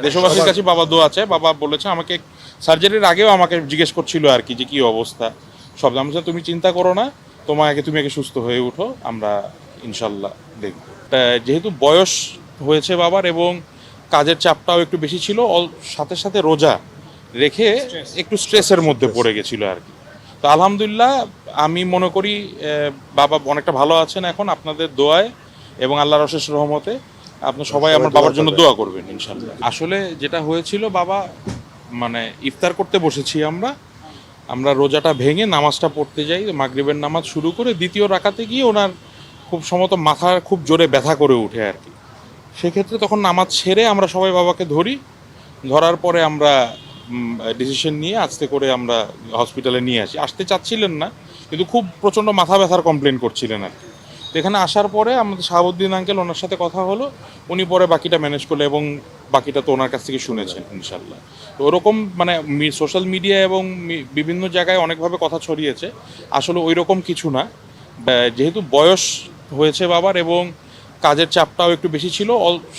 দেশবাসীর কাছে বাবা দোয়া আছে। বাবা বলেছে আমাকে সার্জারির আগেও আমাকে জিজ্ঞেস করছিল আর কি যে কি অবস্থা সব। আমি বলছি, তুমি চিন্তা করো না, তুমি আগে সুস্থ হয়ে উঠো, আমরা ইনশাল্লাহ দেখব। যেহেতু বয়স হয়েছে বাবার এবং কাজের চাপটাও একটু বেশি ছিল, সাথে সাথে রোজা রেখে একটু স্ট্রেসের মধ্যে পড়ে গেছিল আর কি। তো আলহামদুলিল্লাহ আমি মনে করি বাবা অনেকটা ভালো আছেন এখন আপনাদের দোয়ায় এবং আল্লাহর অশেষ রহমতে। আপনি সবাই আমার বাবার জন্য দোয়া করবেন ইনশাল্লাহ। আসলে যেটা হয়েছিল, বাবা মানে ইফতার করতে বসেছি আমরা রোজাটা ভেঙে নামাজটা পড়তে যাই, মাগরিবের নামাজ শুরু করে দ্বিতীয় রাকাতে গিয়ে ওনার খুব সম্ভবত মাথা খুব জোরে ব্যথা করে উঠে আর কি। সেক্ষেত্রে তখন নামাজ ছেড়ে আমরা সবাই বাবাকে ধরার পরে আমরা ডিসিশন নিয়ে আস্তে করে আমরা হসপিটালে নিয়ে আসতে চাচ্ছিলেন না, কিন্তু খুব প্রচণ্ড মাথা ব্যথার কমপ্লেন করছিলেন আর কি। তো এখানে আসার পরে আমাদের শাহাবুদ্দিন আঙ্কেল, ওনার সাথে কথা হলো, উনি পরে বাকিটা ম্যানেজ করলে এবং বাকিটা তো ওনার কাছ থেকে শুনেছেন ইনশাল্লাহ। তো ওরকম মানে সোশ্যাল মিডিয়া এবং বিভিন্ন জায়গায় অনেকভাবে কথা ছড়িয়েছে, আসলে ওই রকম কিছু না। যেহেতু বয়স হয়েছে বাবার এবং কাজের চাপটাও একটু বেশি ছিল,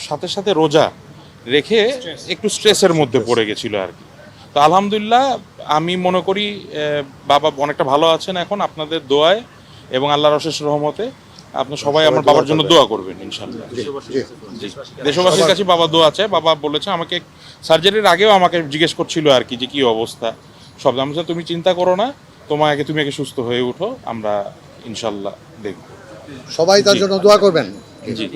সাথে সাথে রোজা রেখে একটু স্ট্রেসের মধ্যে পড়ে গেছিল আর কি। তো আলহামদুলিল্লাহ আমি মনে করি বাবা অনেকটা ভালো আছেন এখন আপনাদের দোয়ায় এবং আল্লাহর অশেষ রহমতে। আপনি সবাই আমার বাবার জন্য দোয়া করবেন ইনশাল্লাহ। দেশবাসীর কাছে বাবা দোয়া আছে। বাবা বলেছে আমাকে সার্জারির আগেও আমাকে জিজ্ঞেস করছিল আর কি যে কি অবস্থা সব। আমি বলছি, তুমি চিন্তা করো না, তুমি আগে সুস্থ হয়ে উঠো, আমরা ইনশাল্লাহ দেখব। সবাই তার জন্য দোয়া করবেন। জি।